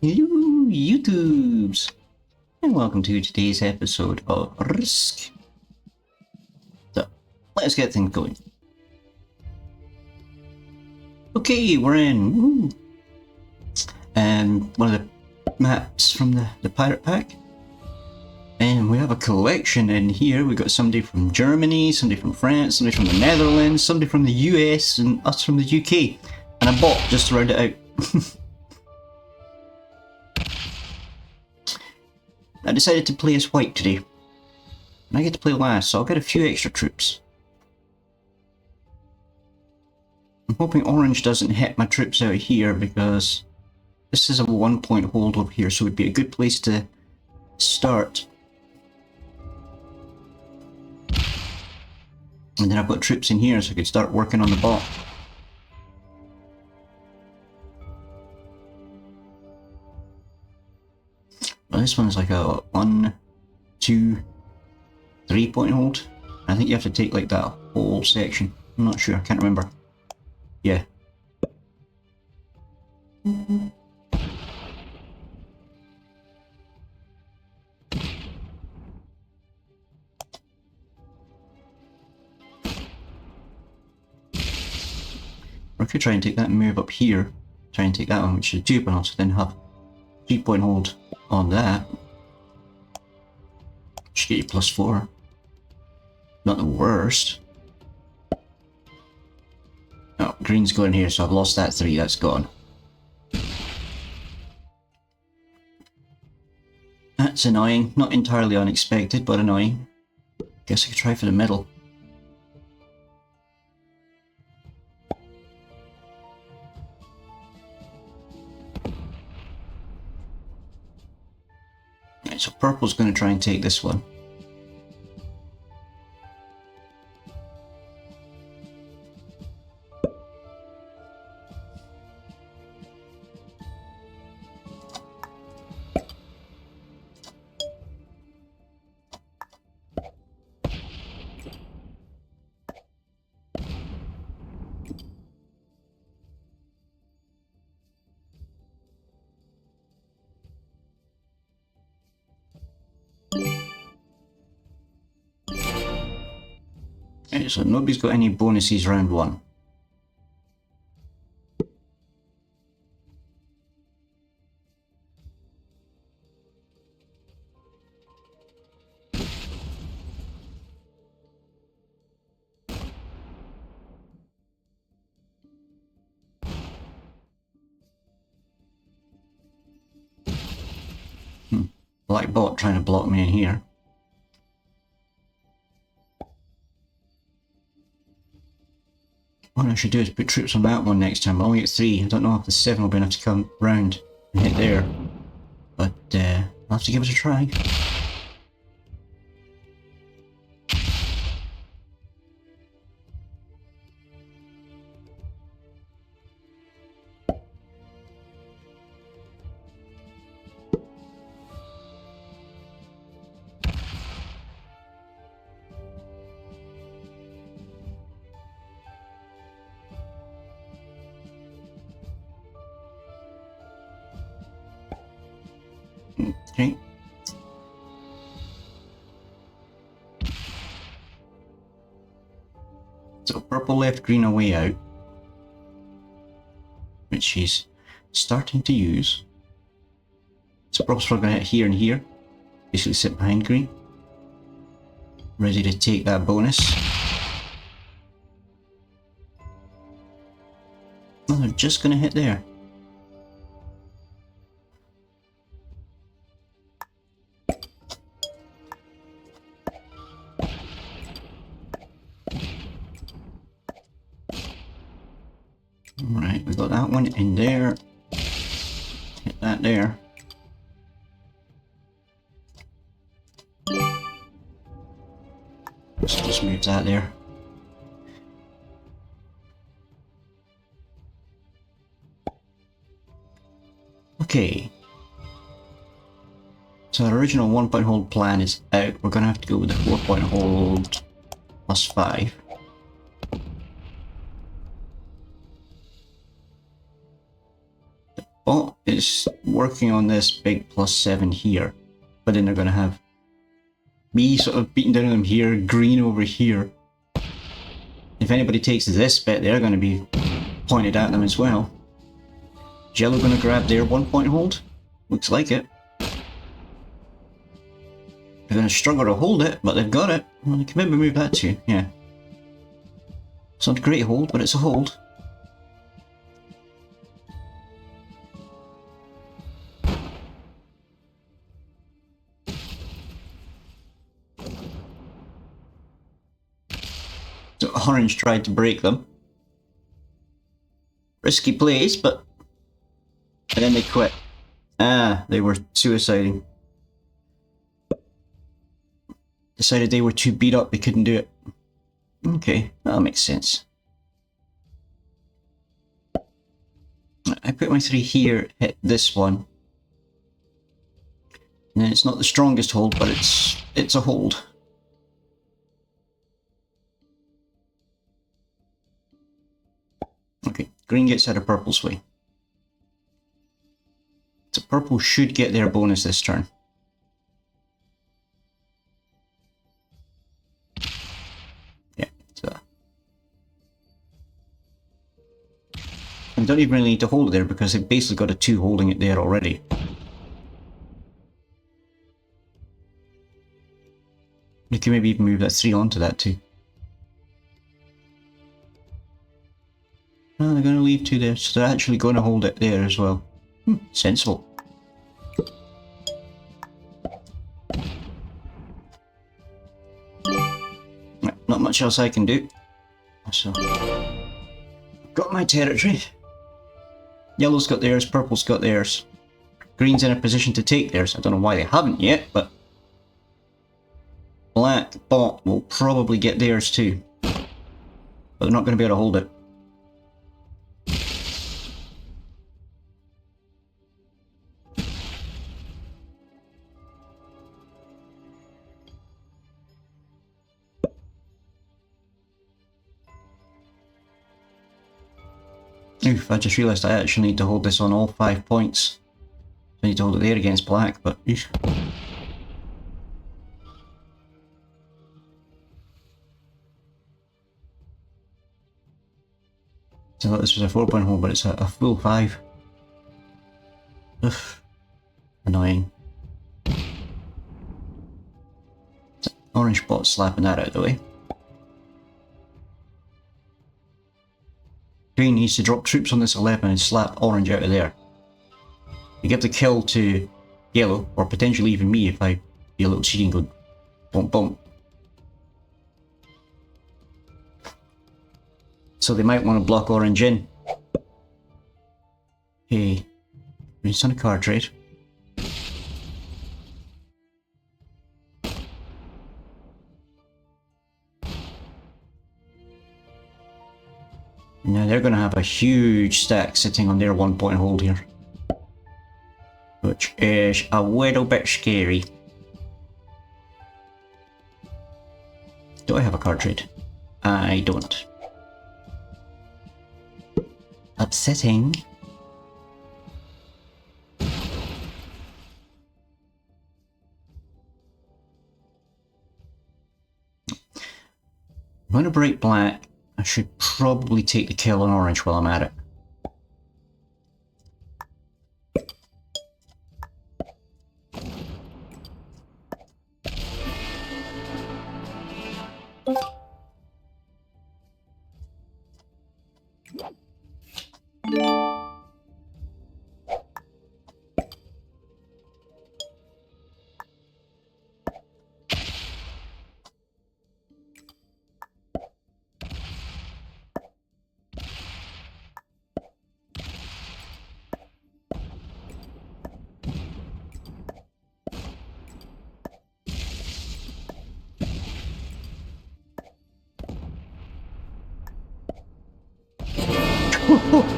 Hello, YouTubes, and welcome to today's episode of Risk. So, let's get things going. Okay, we're in. Woo. One of the maps from the Pirate Pack. And we have a collection in here. We've got somebody from Germany, somebody from France, somebody from the Netherlands, somebody from the US, and us from the UK. And a bot just to round it out. I decided to play as white today. And I get to play last, so I'll get a few extra troops. I'm hoping orange doesn't hit my troops out here because this is a 1-point hold over here, so it would be a good place to start. And then I've got troops in here, so I could start working on the bot. Well, this one's like a 1, 2, 3-point hold. I think you have to take like that whole section. I'm not sure, I can't remember. Yeah. Or I could try and take that and move up here. Try and take that one, which is a 2-point hold, so then have 3-point hold on that. Should get you +4. Not the worst. Oh, green's going here, so I've lost that 3, that's gone. That's annoying. Not entirely unexpected, but annoying. Guess I could try for the middle. Right, so purple's going to try and take this one. Right, so nobody's got any bonuses round 1. Black bot trying to block me in here. What I should do is put troops on that one next time. I'll only get 3. I don't know if the 7 will be enough to come round and hit there. But I'll have to give it a try. Okay. So purple left green a way out, which she's starting to use. So purple's probably going to hit here and here, basically sit behind green, ready to take that bonus. Well, they're just going to hit there. Alright, we got that one in there. Hit that there. So just move that there. Okay. So our original 1-point hold plan is out. We're going to have to go with the 4-point hold +5. The bot is is working on this big +7 here, but then they're going to have me sort of beating down on them here, green over here. If anybody takes this bit, they're going to be pointed at them as well. Is yellow going to grab their 1 point hold? Looks like it. They're going to struggle to hold it, but they've got it. Well, they can maybe move that too, yeah. It's not a great hold, but it's a hold. So orange tried to break them. Risky plays, but... And then they quit. Ah, they were suiciding. Decided they were too beat up, they couldn't do it. Okay, that makes sense. I put my 3 here, hit this one. And it's not the strongest hold, but it's a hold. Okay, green gets out of purple's way. So purple should get their bonus this turn. Yeah, so... And don't even really need to hold it there because they've basically got a 2 holding it there already. You can maybe even move that 3 onto that too. Oh, they're going to leave 2 there, so they're actually going to hold it there as well. Sensible. Right, not much else I can do. So, got my territory. Yellow's got theirs, purple's got theirs. Green's in a position to take theirs. I don't know why they haven't yet, but... Black bot will probably get theirs too. But they're not going to be able to hold it. Oof, I just realised I actually need to hold this on all 5 points. I need to hold it there against black, but... Eesh. I thought this was a 4 point hold, but it's a full 5. Oof. Annoying. Orange bot slapping that out of the way. Green needs to drop troops on this 11 and slap orange out of there. You give the kill to yellow, or potentially even me if I be a little cheating good. Bump bump. So they might want to block orange in. Hey, it's on a card trade. Now they're going to have a huge stack sitting on their 1 point hold here. Which is a little bit scary. Do I have a card trade? I don't. Upsetting. I'm going to break black. I should probably take the kill on orange while I'm at it.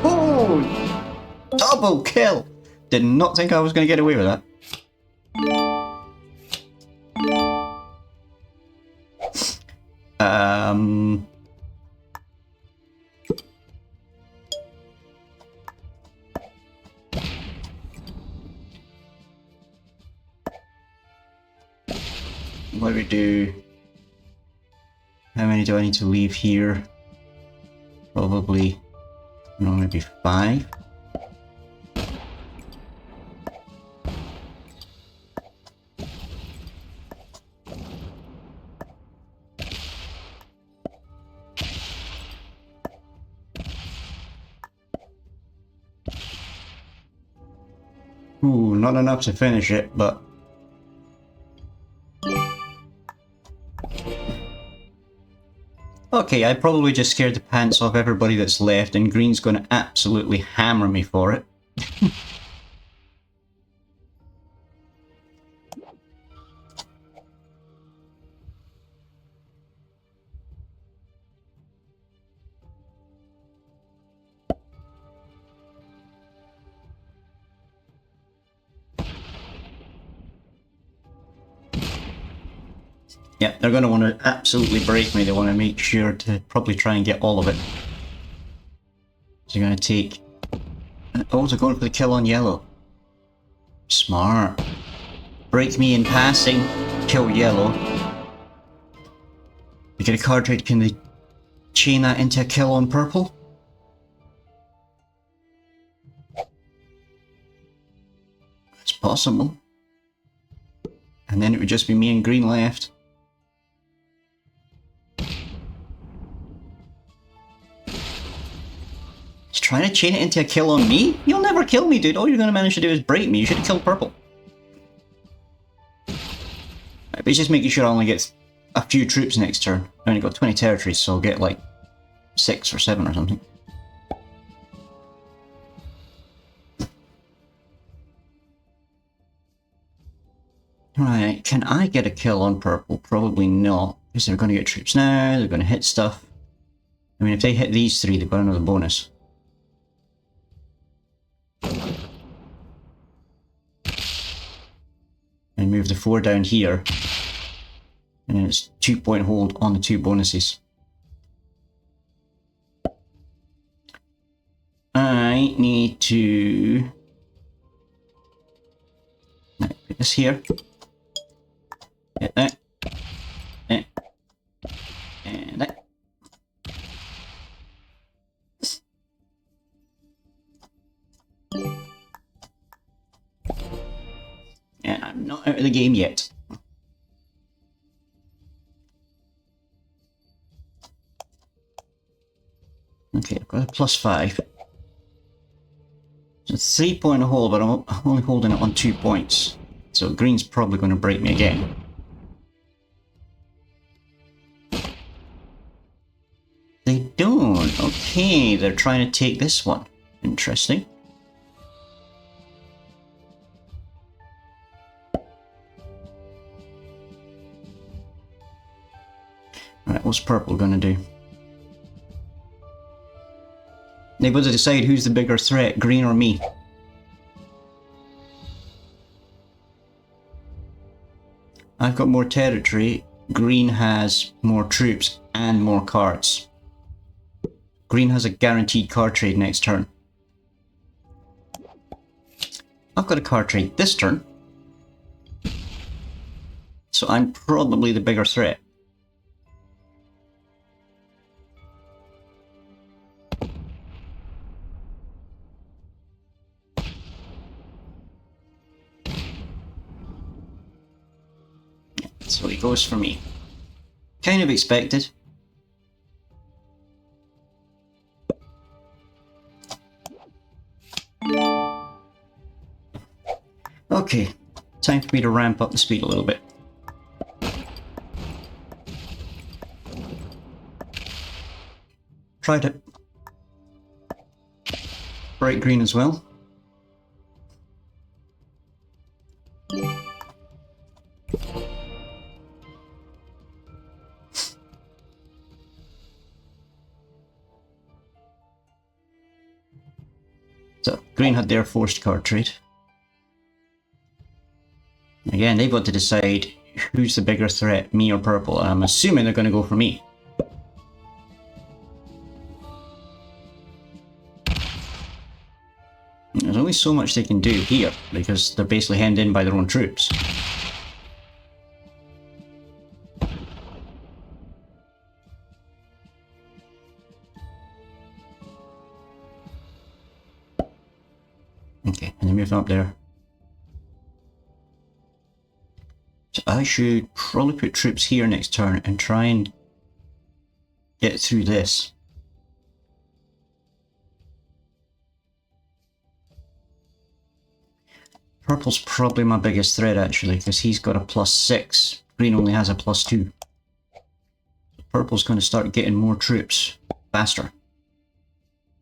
Oh, double kill! Did not think I was going to get away with that. What do we do? How many do I need to leave here? Probably, no, maybe 5. Ooh, not enough to finish it, but... Okay, I probably just scared the pants off everybody that's left, and green's going to absolutely hammer me for it. Yeah, they're going to want to absolutely break me. They want to make sure to probably try and get all of it. So you're going to take... Oh, they're going for the kill on yellow. Smart. Break me in passing, kill yellow. You get a card trade, can they chain that into a kill on purple? It's possible. And then it would just be me and green left. He's trying to chain it into a kill on me? You'll never kill me, dude. All you're going to manage to do is break me. You should have killed purple. Right, but he's just making sure I only get a few troops next turn. I only got 20 territories, so I'll get like 6 or 7 or something. Right, can I get a kill on purple? Probably not, because they're going to get troops now, they're going to hit stuff. I mean, if they hit these 3, they've got another bonus. And move the 4 down here. And then it's 2-point hold on the 2 bonuses. I need to... Right, put this here. Get that. That. And that. And I'm not out of the game yet. Okay, I've got a +5. So 3-point hold, but I'm only holding it on 2 points. So green's probably going to break me again. They don't. Okay, they're trying to take this one. Interesting. Alright, what's purple going to do? They've got to decide who's the bigger threat, green or me. I've got more territory, green has more troops and more cards. Green has a guaranteed card trade next turn. I've got a card trade this turn. So I'm probably the bigger threat. So he goes for me. Kind of expected. Okay, time for me to ramp up the speed a little bit. Tried it. Bright green as well. So, green had their forced card trade. Again, they've got to decide who's the bigger threat, me or purple, and I'm assuming they're going to go for me. There's only so much they can do here, because they're basically hemmed in by their own troops. And they move them up there. So I should probably put troops here next turn and try and get through this. Purple's probably my biggest threat actually, because he's got a +6. Green only has a +2. Purple's going to start getting more troops faster.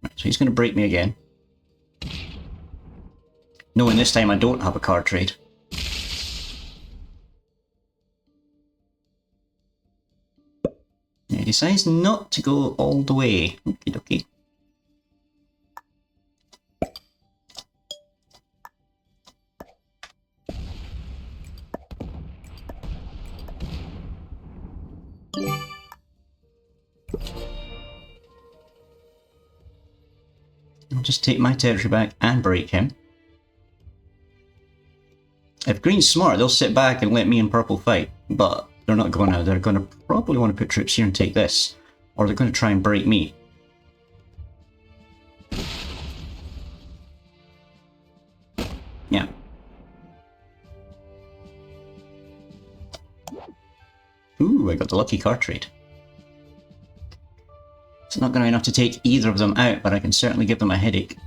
Right, so he's going to break me again. Knowing this time I don't have a card trade. Yeah, he decides not to go all the way. Okie dokie. I'll just take my territory back and break him. If Green's smart, they'll sit back and let me and Purple fight, but they're not going to. They're going to probably want to put troops here and take this, or they're going to try and break me. Yeah. Ooh, I got the lucky card trade. It's not going to be enough to take either of them out, but I can certainly give them a headache.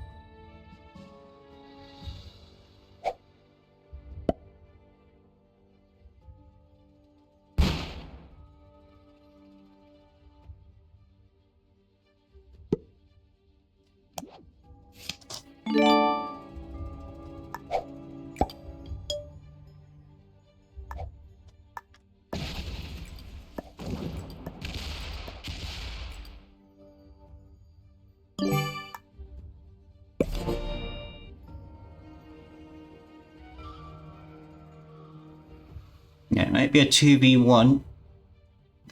Yeah, it might be a 2v1.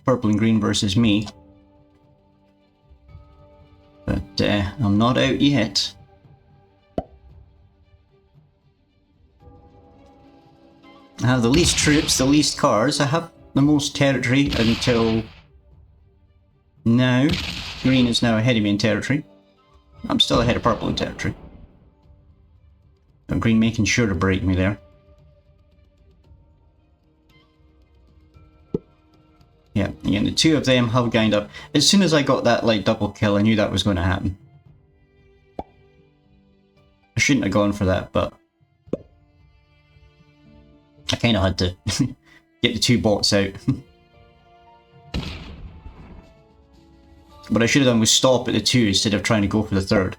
Purple and green versus me. But I'm not out yet. I have the least troops, the least cars. I have the most territory until now. Green is now ahead of me in territory. I'm still ahead of purple in territory. But green making sure to break me there. Yeah, and the two of them have ganged up. As soon as I got that like double kill, I knew that was going to happen. I shouldn't have gone for that, but I kind of had to get the two bots out. What I should have done was stop at the two instead of trying to go for the third.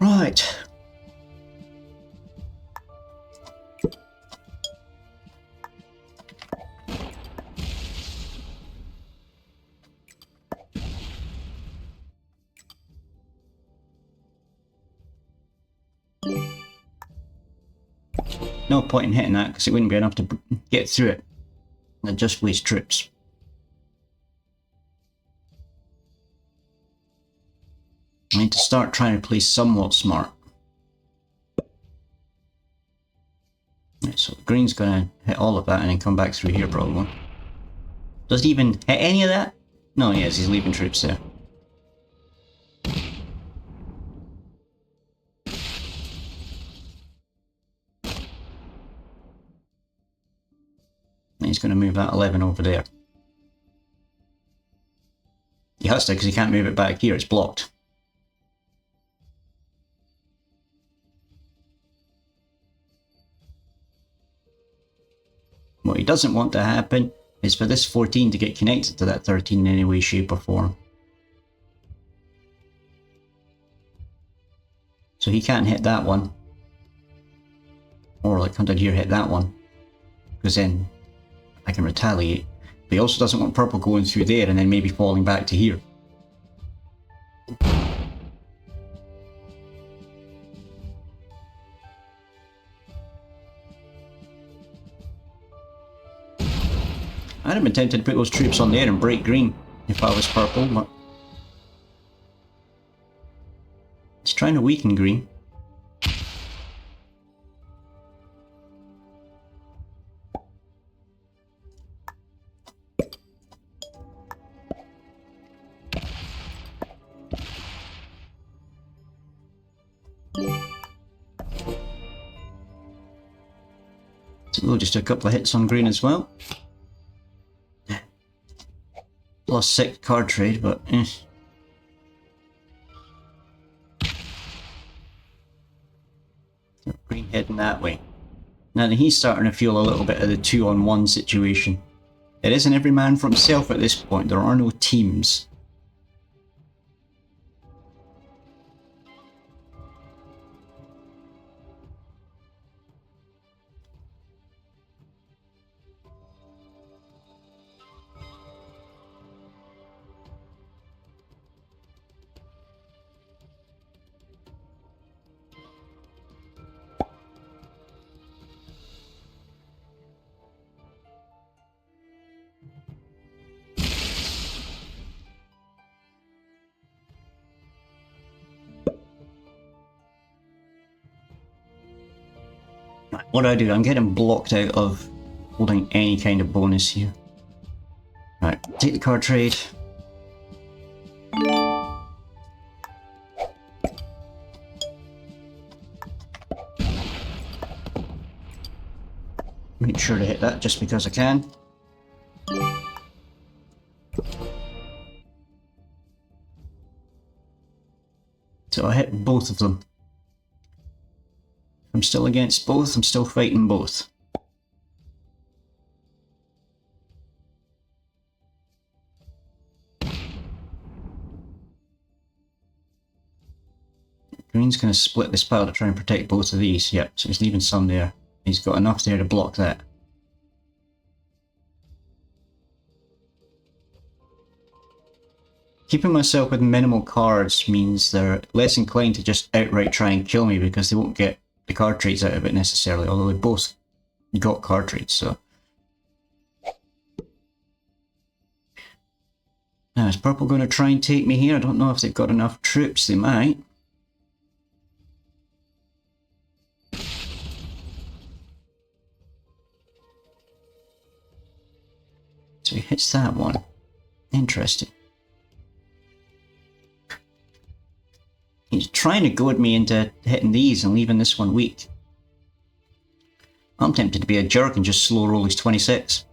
Right. No point in hitting that because it wouldn't be enough to get through it. I'd just waste troops. I need to start trying to play somewhat smart. Right, so green's going to hit all of that and then come back through here probably. Does he even hit any of that? No, he is. He's leaving troops there. And he's going to move that 11 over there. He has to because he can't move it back here. It's blocked. What he doesn't want to happen is for this 14 to get connected to that 13 in any way, shape or form. So he can't hit that one. Or like come down here, hit that one. Because then I can retaliate. But he also doesn't want purple going through there and then maybe falling back to here. I'd have been tempted to put those troops on there and break green if I was purple, but he's trying to weaken green. So we'll just do a couple of hits on green as well. Lost 6 card trade, but Green heading that way. Now he's starting to feel a little bit of the 2-on-1 situation. It isn't every man for himself at this point. There are no teams. What do I do? I'm getting blocked out of holding any kind of bonus here. Right, take the card trade. Make sure to hit that just because I can. So I hit both of them. I'm still against both, I'm still fighting both. Green's going to split this pile to try and protect both of these. Yep, so he's leaving some there. He's got enough there to block that. Keeping myself with minimal cards means they're less inclined to just outright try and kill me because they won't get the card trades out of it necessarily, although they both got card trades, so. Now, is purple going to try and take me here? I don't know if they've got enough troops, they might. So he hits that one. Interesting. He's trying to goad me into hitting these and leaving this one weak. I'm tempted to be a jerk and just slow roll his 26.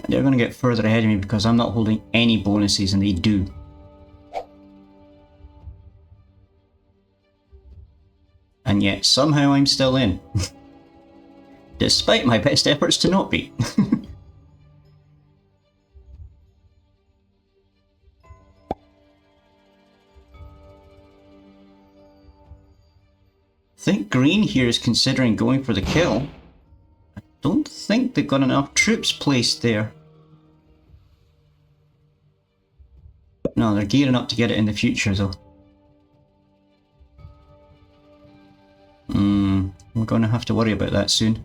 They're going to get further ahead of me because I'm not holding any bonuses and they do. And yet somehow I'm still in. Despite my best efforts to not be. I think green here is considering going for the kill. I don't think they've got enough troops placed there. No, they're gearing up to get it in the future though. We're going to have to worry about that soon.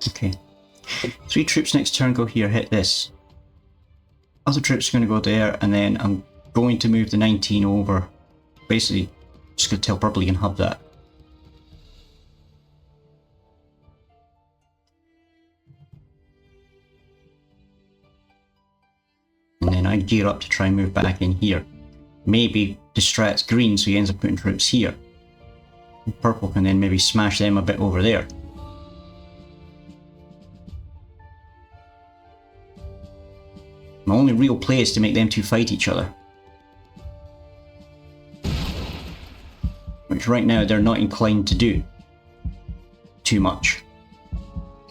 Okay. 3 troops next turn go here, hit this. Other troops are going to go there, and then I'm going to move the 19 over. Basically, just going to tell purple you can have that. And then I gear up to try and move back in here. Maybe distracts green so he ends up putting troops here. And purple can then maybe smash them a bit over there. My only real play is to make them two fight each other. Which right now they're not inclined to do too much.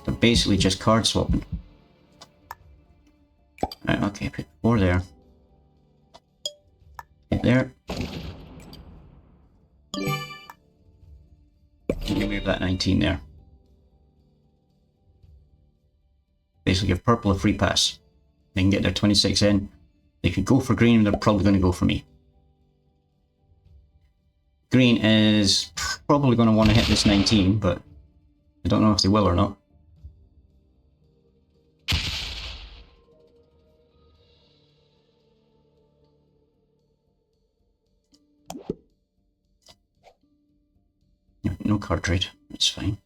They're basically just card swapping. Right, okay, put 4 there. Hit there. And you move that 19 there. Basically give purple a free pass. They can get their 26 in. They could go for green and they're probably going to go for me. Green is probably going to want to hit this 19, but I don't know if they will or not. No card trade, that's fine.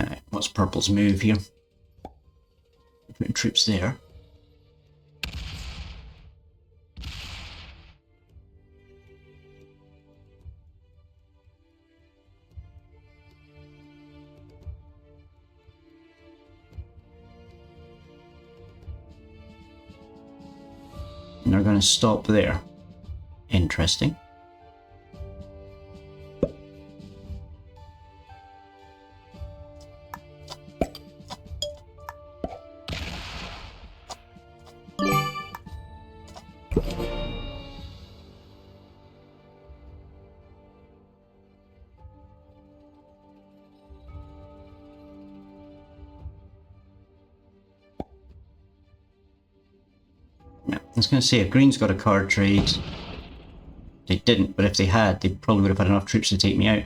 Alright, what's purple's move here? Putting troops there. And they're going to stop there. Interesting. I was going to say, if green's got a card trade, they didn't, but if they had, they probably would have had enough troops to take me out.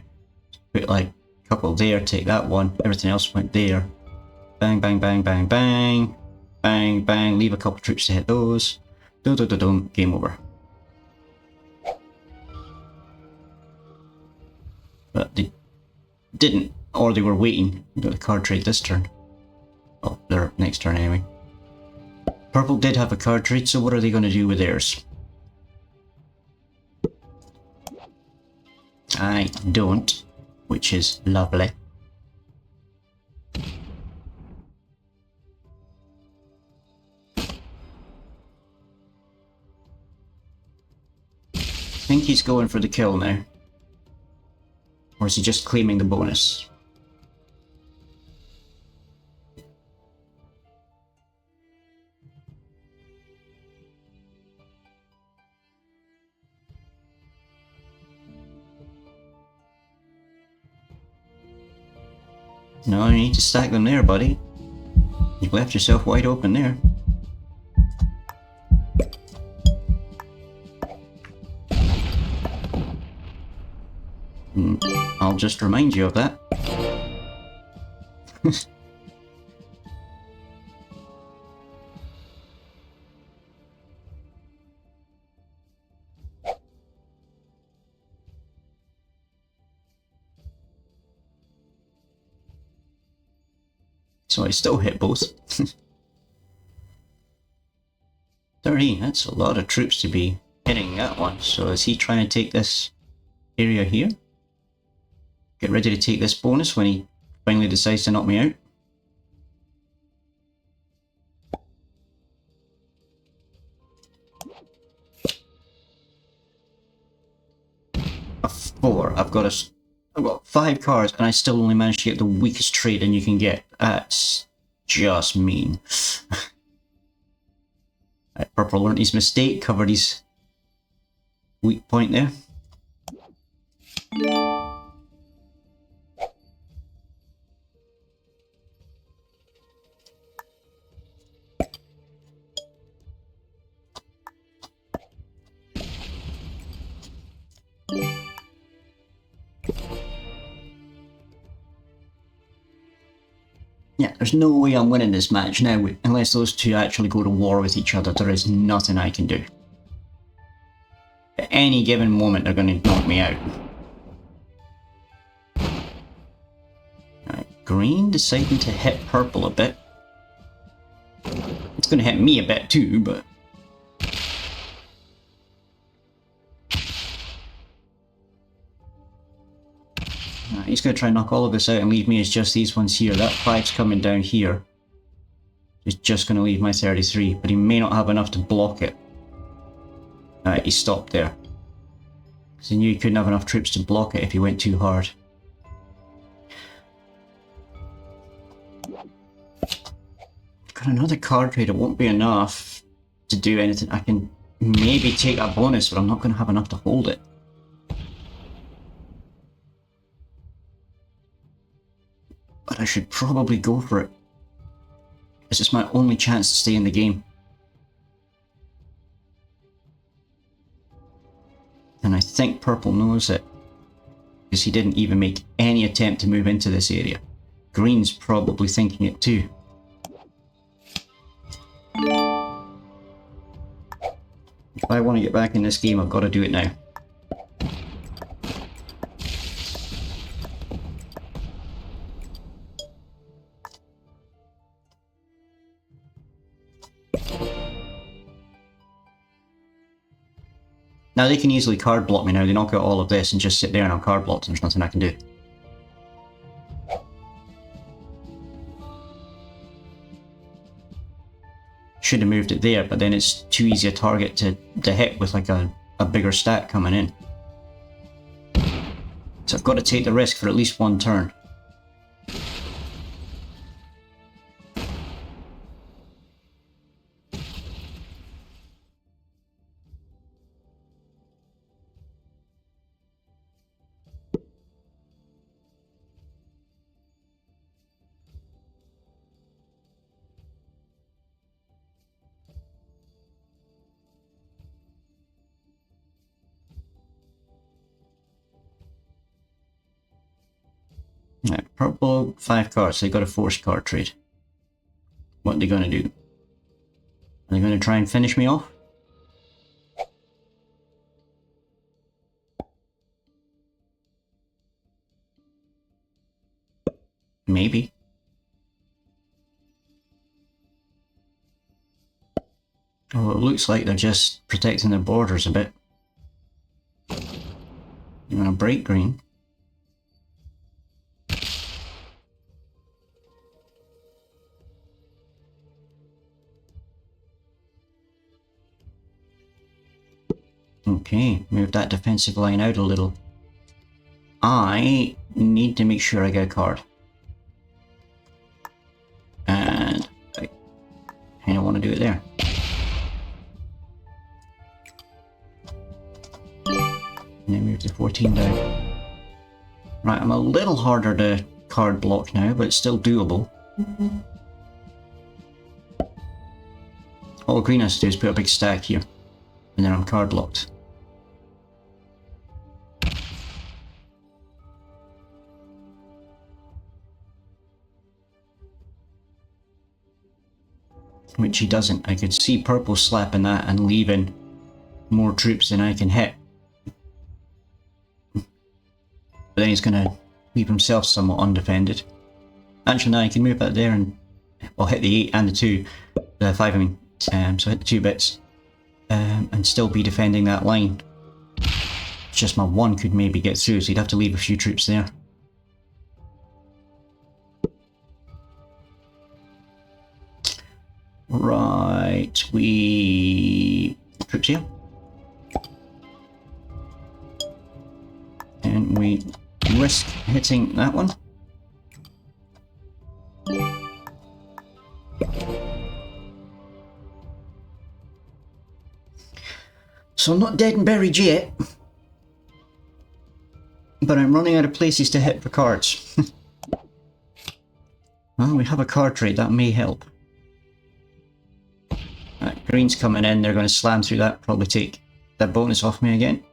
Put like a couple there, take that one, everything else went there. Bang, bang, bang, bang, bang, bang, bang, leave a couple troops to hit those. Do-do-do-dum, game over. But they didn't, or they were waiting. Got the card trade this turn. Well, their next turn anyway. Purple did have a card trade, so what are they going to do with theirs? I don't, which is lovely. I think he's going for the kill now. Or is he just claiming the bonus? No, you need to stack them there, buddy. You've left yourself wide open there. I'll just remind you of that. So I still hit both. 30, that's a lot of troops to be hitting that one. So is he trying to take this area here? Get ready to take this bonus when he finally decides to knock me out? A 4. I've got 5 cards and I still only managed to get the weakest trade and you can get. That's just mean. Right, Purple learned his mistake, covered his weak point there. Yeah, there's no way I'm winning this match now, unless those two actually go to war with each other. There is nothing I can do. At any given moment, they're going to knock me out. Right, green deciding to hit purple a bit. It's going to hit me a bit too, but... he's going to try and knock all of this out and leave me as just these ones here. That 5's coming down here. He's just going to leave my 33, but he may not have enough to block it. Alright, he stopped there. Because he knew he couldn't have enough troops to block it if he went too hard. Got another card trade, it won't be enough to do anything. I can maybe take that bonus, but I'm not going to have enough to hold it. But I should probably go for it. This is my only chance to stay in the game. And I think purple knows it, because he didn't even make any attempt to move into this area. Green's probably thinking it too. If I want to get back in this game, I've got to do it now. Now they can easily card block me now. They knock out all of this and just sit there and I'm card blocked and there's nothing I can do. Should have moved it there, but then it's too easy a target to hit with like a bigger stack coming in. So I've got to take the risk for at least one turn. Right, purple, 5 cards, so they got a forced card trade. What are they going to do? Are they going to try and finish me off? Maybe. Oh, it looks like they're just protecting their borders a bit. You want to break green? Okay, move that defensive line out a little. I need to make sure I get a card. And I kind of want to do it there. And then move the 14 down. Right, I'm a little harder to card block now, but it's still doable. All green has to do is put a big stack here. And then I'm card blocked. Which he doesn't. I could see purple slapping that and leaving more troops than I can hit. But then he's going to leave himself somewhat undefended. Actually, now I can move that there and well, hit the 8 and the 2. The 5, I mean. So hit the 2 bits. And still be defending that line. It's just my 1 could maybe get through, so he'd have to leave a few troops there. Right, troops here. And we risk hitting that one. So I'm not dead and buried yet, but I'm running out of places to hit for cards. Well, we have a card trade, that may help. Right, green's coming in, they're going to slam through that, probably take that bonus off me again.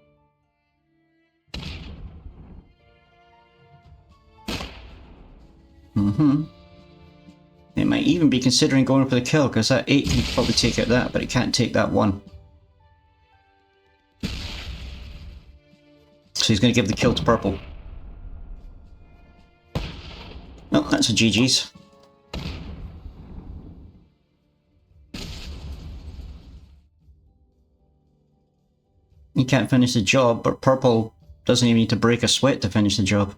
It might even be considering going for the kill, because that 8 can probably take out that, but it can't take that 1. So he's going to give the kill to purple. Well, that's a GG's. He can't finish the job, but purple doesn't even need to break a sweat to finish the job.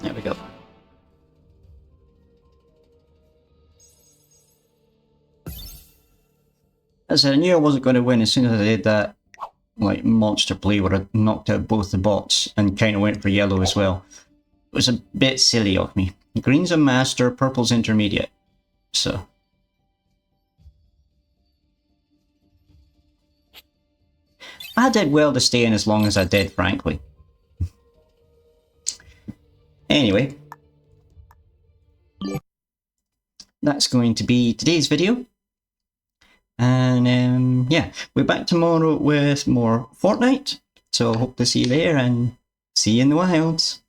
There we go. As I said, I knew I wasn't going to win as soon as I did that like monster play where I knocked out both the bots and kind of went for yellow as well. It was a bit silly of me. Green's a master, purple's intermediate. So I did well to stay in as long as I did, frankly. Anyway, that's going to be today's video. And yeah, we're back tomorrow with more Fortnite. So I hope to see you there and see you in the wilds.